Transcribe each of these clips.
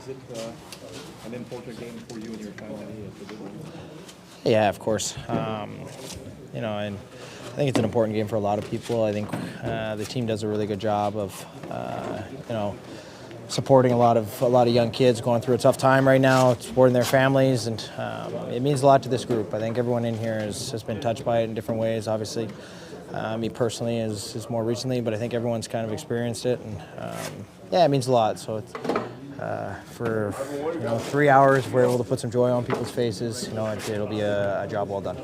it an important game for you and your family? Yeah, of course. And I think it's an important game for a lot of people. I think the team does a really good job of, supporting a lot of young kids going through a tough time right now, supporting their families, and it means a lot to this group. I think everyone in here has been touched by it in different ways. Obviously, me personally is more recently, but I think everyone's kind of experienced it, and it means a lot. So it's, for 3 hours, if we're able to put some joy on people's faces, it'll be a job well done.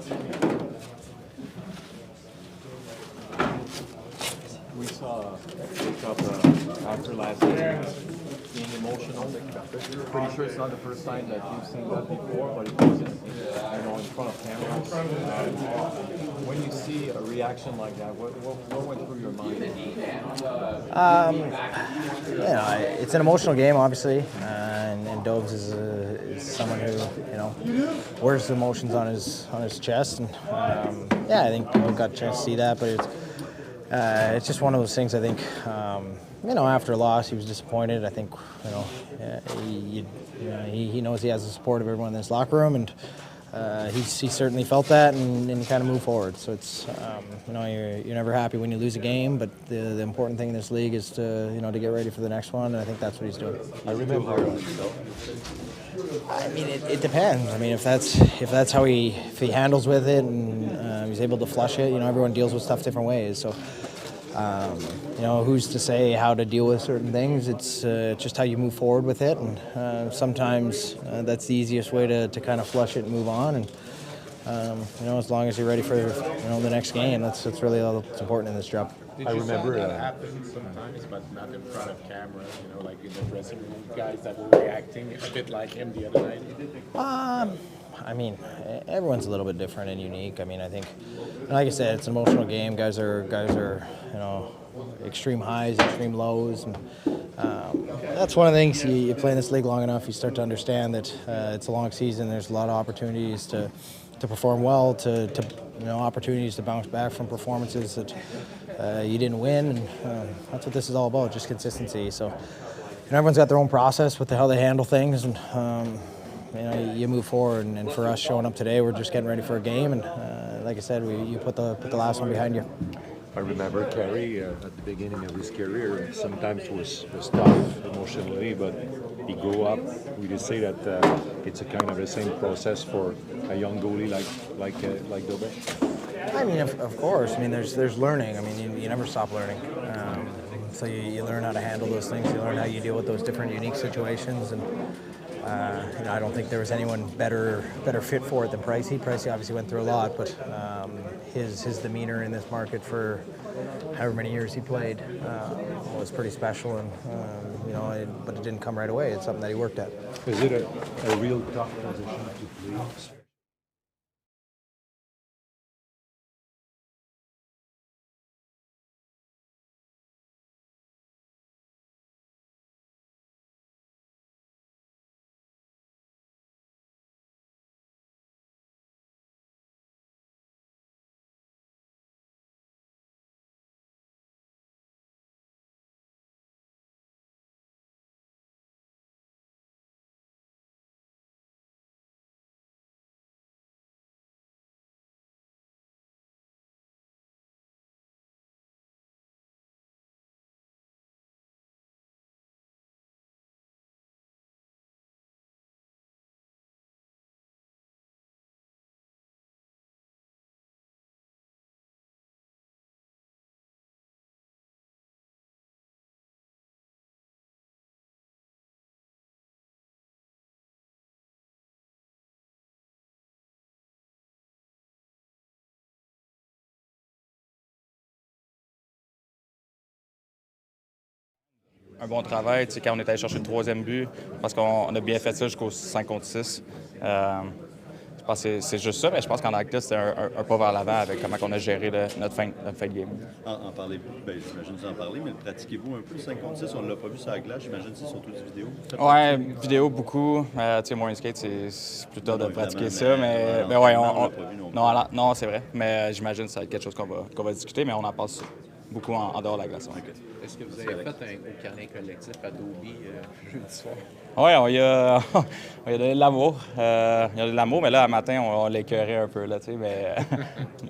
We saw Jacob after last year being emotional. Pretty sure it's not the first time that you've seen that before, but it wasn't, in front of cameras. When you see a reaction like that, what went through your mind? It's an emotional game, obviously, and Doves is someone who wears the emotions on his chest, and I think people got a chance to see that, but it's just one of those things. I think after a loss, he was disappointed. I think he knows he has the support of everyone in this locker room, and he certainly felt that, and you kind of move forward. So it's you're never happy when you lose a game, but the important thing in this league is to get ready for the next one, and I think that's what he's doing. I remember. It depends. If that's how he handles with it, and he's able to flush it. Everyone deals with stuff different ways. So, who's to say how to deal with certain things? It's just how you move forward with it, and sometimes that's the easiest way to kind of flush it and move on. And as long as you're ready for the next game, that's really all that's important in this job. Did you saw that happen sometimes, but not in front of cameras, like in the dressing room, guys that were reacting a bit like him the other night? Everyone's a little bit different and unique. I think, like I said, it's an emotional game. Guys are extreme highs, extreme lows, and that's one of the things. You play in this league long enough, you start to understand that it's a long season. There's a lot of opportunities to perform well, to opportunities to bounce back from performances that you didn't win, and that's what this is all about, just consistency. So everyone's got their own process with how they handle things, and you move forward. And for us showing up today, we're just getting ready for a game, and like I said, you put the last one behind you. I remember Carrier at the beginning of his career. Sometimes was tough emotionally, but he grew up. We just say that it's a kind of the same process for a young goalie like Dobé. Of course. There's learning. You never stop learning. So you learn how to handle those things. You learn how you deal with those different unique situations, and I don't think there was anyone better fit for it than Pricey. Pricey obviously went through a lot, but his demeanor in this market for however many years he played was pretty special, and but it didn't come right away. It's something that he worked at. Is it a real tough position to play? Un bon travail, quand on est allé chercher le troisième but, parce qu'on a bien fait ça jusqu'au 5 contre 6. Je pense que c'est juste ça, mais je pense qu'en acte, c'était un pas vers l'avant avec comment on a géré notre fin de game. En parlez-vous, j'imagine que vous en parlez, mais pratiquez-vous un peu le 5 contre 6? On ne l'a pas vu sur la glace, j'imagine que c'est surtout des vidéos. Ouais, vidéo beaucoup. Morning Skate, c'est plutôt de pratiquer ça, mais ouais, non, c'est vrai. Mais j'imagine que ça va être quelque chose qu'on va discuter, mais on en passe ça. beaucoup en dehors de la glace. Est-ce que vous avez fait un câlin collectif à Dobie jeudi soir? Oui, on y a, on y a donné de l'amour. Il y a de l'amour, mais là, un matin, on l'écœurait un peu, là, tu sais, mais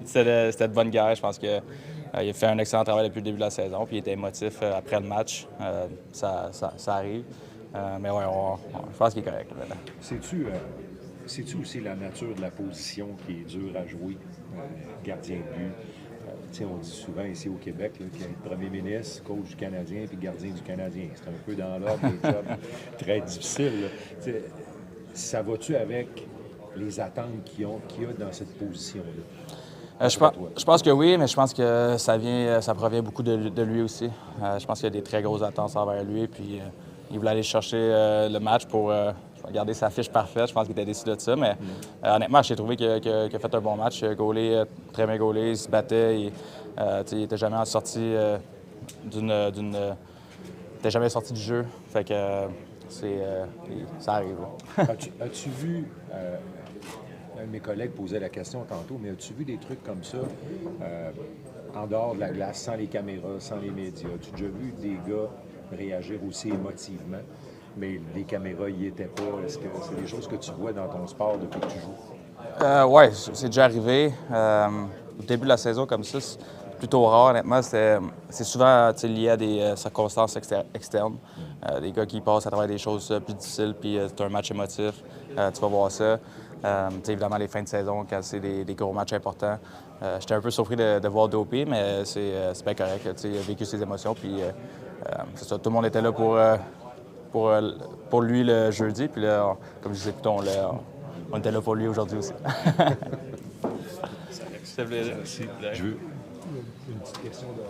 c'était de bonne guerre. Je pense qu'il a fait un excellent travail depuis le début de la saison, puis il était émotif après le match. Ça arrive. Mais oui, je pense qu'il est correct. Là, Sais-tu aussi la nature de la position qui est dure à jouer, gardien de but? On dit souvent ici au Québec qu'il y a le premier ministre, coach du Canadien puis gardien du Canadien. C'est un peu dans l'ordre des jobs très difficiles. Ça va-tu avec les attentes qu'il y a dans cette position-là? Je pense que oui, mais je pense que ça provient beaucoup de lui aussi. Je pense qu'il y a des très grosses attentes envers lui, puis il voulait aller chercher le match pour garder sa fiche parfaite. Je pense qu'il était déçu de ça, mais honnêtement, j'ai trouvé qu'il a fait un bon match. Il a gaulé, très bien gaulé, il se battait, il n'était jamais sorti il était jamais sorti du jeu. Fait que ça arrive. As-tu vu, un de mes collègues posait la question tantôt, mais as-tu vu des trucs comme ça en dehors de la glace, sans les caméras, sans les médias? As-tu déjà vu des gars réagir aussi émotivement, mais les caméras n'y étaient pas? Est-ce que c'est des choses que tu vois dans ton sport depuis que tu joues? Oui, c'est déjà arrivé. Au début de la saison, comme ça, c'est plutôt rare, honnêtement. C'est souvent lié à des circonstances externes. Des gars qui passent à travers des choses plus difficiles, puis c'est un match émotif. Tu vas voir ça. Évidemment, les fins de saison, quand c'est des gros matchs importants. J'étais un peu surpris de voir Dopé, mais c'est bien correct. Il a vécu ses émotions, puis c'est ça. Tout le monde était là pour lui le jeudi, puis là, comme je disais plus tôt, on était là pour lui aujourd'hui aussi. C'est plaisir. Je veux une petite question de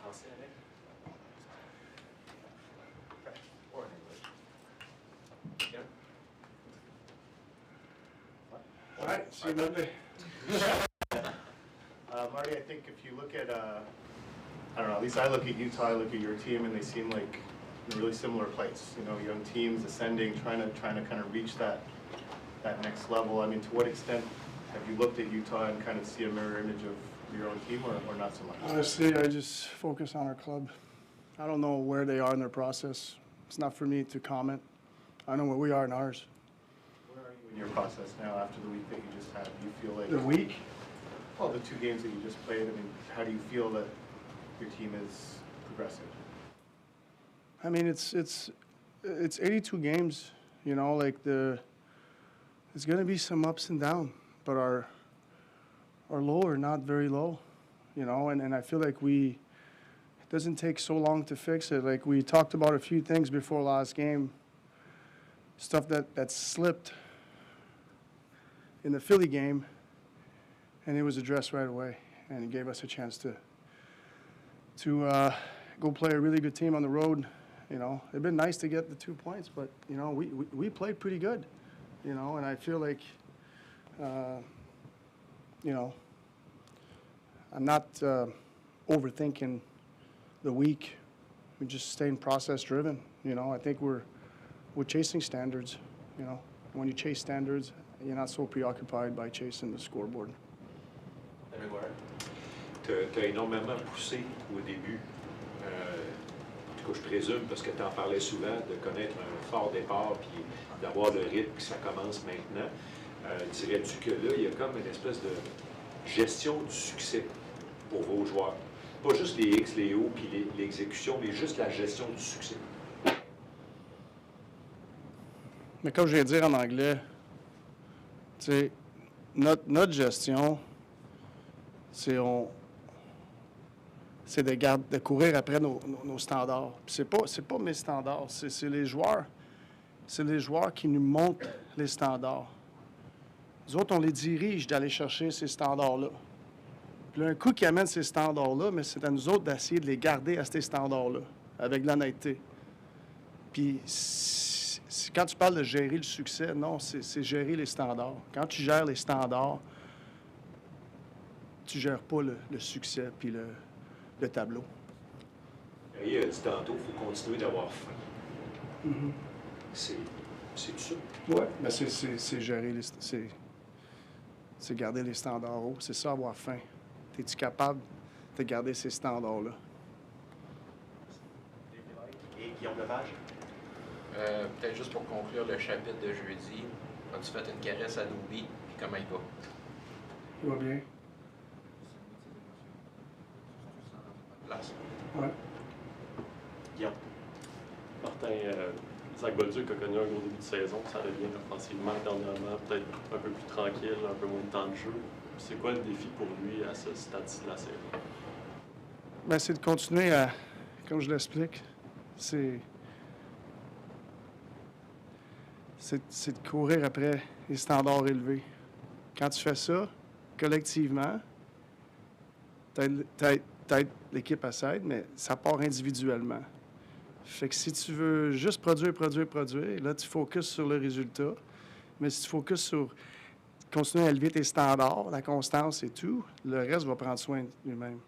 français, Alex? Or in English. Yeah. All right, see you Monday. Marty, I think if you look at, I don't know, at least I look at Utah, I look at your team, and they seem like in a really similar place. You know, young teams ascending, trying to kind of reach that next level. I mean, to what extent have you looked at Utah and kind of see a mirror image of your own team, or not so much? Honestly, I just focus on our club. I don't know where they are in their process. It's not for me to comment. I know where we are in ours. Where are you in your process now after the week that you just had? Do you feel like The week? Well, the 2 games that you just played, I mean, how do you feel that your team is progressing? I mean, it's 82 games, you know, like there's going to be some ups and downs, but our low are not very low, you know, and I feel like it doesn't take so long to fix it. Like we talked about a few things before last game, stuff that slipped in the Philly game, and it was addressed right away, and it gave us a chance to go play a really good team on the road. You know, it'd been nice to get the 2 points, but you know, we played pretty good, you know, and I feel like, you know, I'm not overthinking the week. We're just staying process driven. You know, I think we're chasing standards. You know, when you chase standards, you're not so preoccupied by chasing the scoreboard. Tu as énormément poussé au début. En tout cas, je présume, parce que tu en parlais souvent, de connaître un fort départ puis d'avoir le rythme que ça commence maintenant. Dirais-tu que là, il y a comme une espèce de gestion du succès pour vos joueurs? Pas juste les X, les O puis l'exécution, mais juste la gestion du succès. Mais comme je viens de dire en anglais, tu sais, notre gestion, c'est de courir après nos standards. C'est pas mes standards, c'est les joueurs. C'est les joueurs qui nous montrent les standards. Nous autres, on les dirige d'aller chercher ces standards-là. Puis là, un coup qui amène ces standards-là, mais c'est à nous autres d'essayer de les garder à ces standards-là, avec l'honnêteté. Puis quand tu parles de gérer le succès, non, c'est gérer les standards. Quand tu gères les standards, tu gères pas le succès puis le tableau. Carrier a dit tantôt, il faut continuer d'avoir faim. Mm-hmm. C'est tout ça? Oui, mais c'est gérer c'est garder les standards hauts. C'est ça, avoir faim. Es-tu capable de garder ces standards-là? Et Guillaume Lepage? Peut-être juste pour conclure le chapitre de jeudi, as-tu fait une caresse à Doubi, puis comment il va? Il va bien. Place. Ouais. Guillaume? Martin, Zach Bolduc a connu un gros début de saison, ça allait bien offensivement dernièrement, peut-être un peu plus tranquille, un peu moins de temps de jeu. C'est quoi le défi pour lui à ce stade-ci de la saison? Ben, c'est de continuer à, comme je l'explique, c'est de courir après les standards élevés. Quand tu fais ça, collectivement, peut-être l'équipe à s'aide, mais ça part individuellement. Fait que si tu veux juste produire, là, tu focuses sur le résultat. Mais si tu focuses sur continuer à élever tes standards, la constance et tout, le reste va prendre soin de lui-même.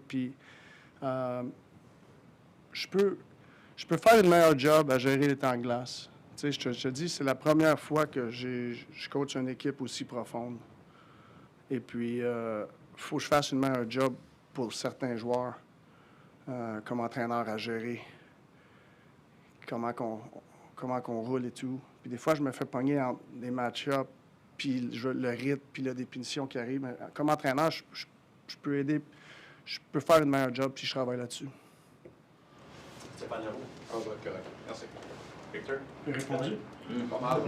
Puis, je peux faire une meilleure job à gérer les temps de glace. Je te dis, c'est la première fois que je coach une équipe aussi profonde. Et puis, il faut que je fasse une meilleure job pour certains joueurs comme entraîneur à gérer. Comment qu'on roule et tout. Puis des fois, je me fais pogner entre des match-ups, puis le rythme, puis la définition qui arrive. Mais comme entraîneur, je peux aider, je peux faire une meilleure job, puis je travaille là-dessus. Stéphane Leroux? Ah, va être correct. Merci. Victor? J'ai répondu? Pas mal.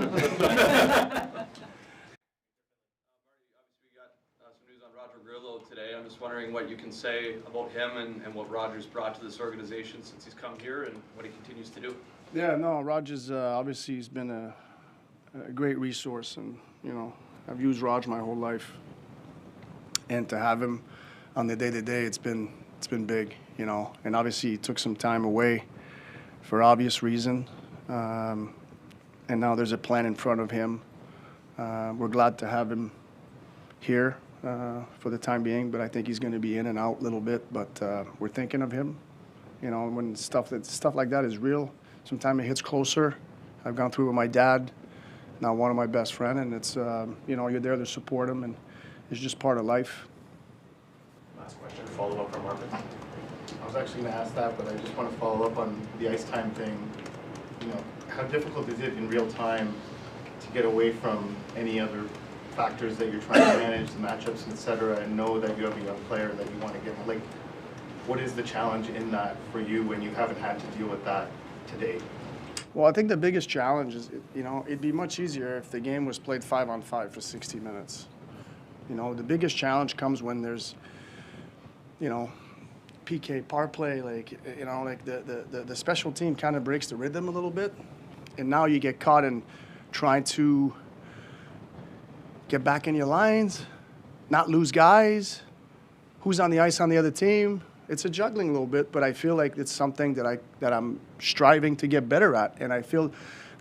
Roger Grillo today. I'm just wondering what you can say about him and what Roger's brought to this organization since he's come here and what he continues to do. Yeah, no, Roger's obviously he's been a great resource, and you know I've used Roger my whole life, and to have him on the day-to-day, it's been it's been big, you know. And obviously he took some time away for obvious reason. And now there's a plan in front of him. We're glad to have him here for the time being, but I think he's going to be in and out a little bit. But we're thinking of him. You know, when stuff like that is real, sometimes it hits closer. I've gone through it with my dad, now one of my best friends, and it's, you know, you're there to support him, and it's just part of life. Last question, follow up from Marvin. I was actually going to ask that, but I just want to follow up on the ice time thing. You know, how difficult is it in real time to get away from any other factors that you're trying to manage, the matchups, et cetera, and know that you have a young player that you want to get? Like, what is the challenge in that for you when you haven't had to deal with that to date? Well, I think the biggest challenge is, you know, it'd be much easier if the game was played 5-on-5 for 60 minutes. You know, the biggest challenge comes when there's, you know, PK, power play, like, you know, like the special team kind of breaks the rhythm a little bit. And now you get caught in trying to get back in your lines, not lose guys, who's on the ice on the other team. It's a juggling a little bit, but I feel like it's something that I'm striving to get better at. And I feel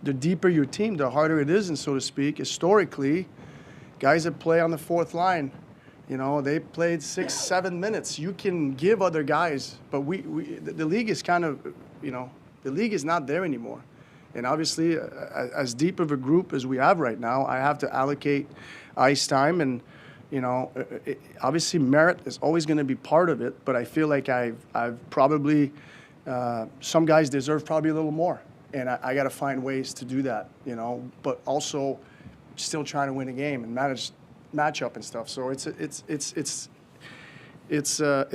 the deeper your team, the harder it is, and so to speak. Historically, guys that play on the fourth line, you know, they played 6-7 minutes. You can give other guys, but the league is kind of, you know, the league is not there anymore. And obviously, as deep of a group as we have right now, I have to allocate ice time. And, you know, obviously merit is always going to be part of it, but I feel like I've probably, some guys deserve probably a little more. And I got to find ways to do that, you know, but also still trying to win a game and manage matchup and stuff. So it's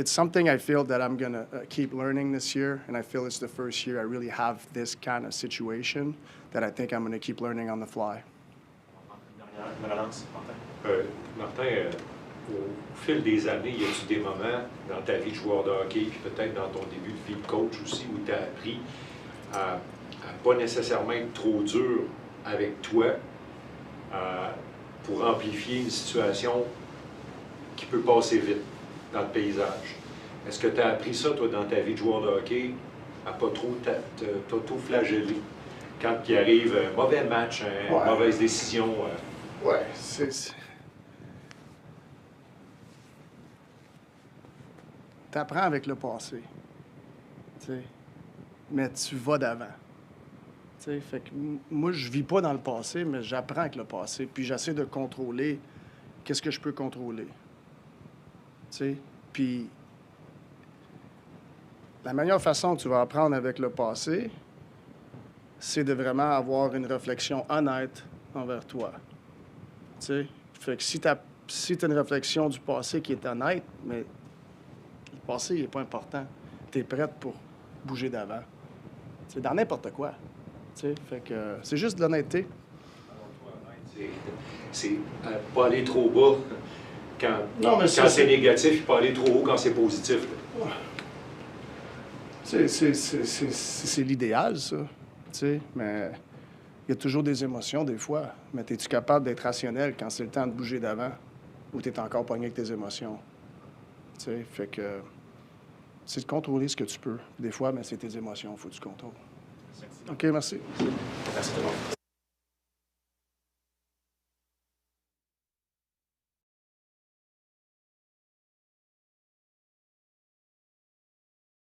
something I feel that I'm going to keep learning this year, and I feel it's the first year I really have this kind of situation that I think I'm going to keep learning on the fly. Martin, au fil des années, y a-t-il des moments dans ta vie de joueur de hockey, puis peut-être dans ton début de vie de coach aussi, où tu as appris à pas nécessairement être trop dur avec toi pour amplifier une situation qui peut passer vite dans le paysage? Est-ce que tu as appris ça, toi, dans ta vie de joueur de hockey, à pas trop t'auto-flageller quand il arrive un mauvais match, une mauvaise décision? Ouais, t'apprends avec le passé, tu sais, mais tu vas d'avant. Tu sais, fait que moi, je vis pas dans le passé, mais j'apprends avec le passé, puis j'essaie de contrôler qu'est-ce que je peux contrôler. Tu sais, puis la meilleure façon que tu vas apprendre avec le passé, c'est de vraiment avoir une réflexion honnête envers toi. Tu sais, fait que si t'as une réflexion du passé qui est honnête, mais le passé, il n'est pas important. Tu es prête pour bouger d'avant. C'est dans n'importe quoi. Tu sais, fait que c'est juste de l'honnêteté. C'est pas aller trop bas quand c'est négatif, et pas aller trop haut quand c'est positif. C'est l'idéal, ça. Tu sais, mais il y a toujours des émotions, des fois. Mais es-tu capable d'être rationnel quand c'est le temps de bouger d'avant ou tu es encore pogné avec tes émotions? Tu sais, fait que c'est de contrôler ce que tu peux. Des fois, mais c'est tes émotions, il faut que tu contrôles. OK, merci. Merci tout le monde.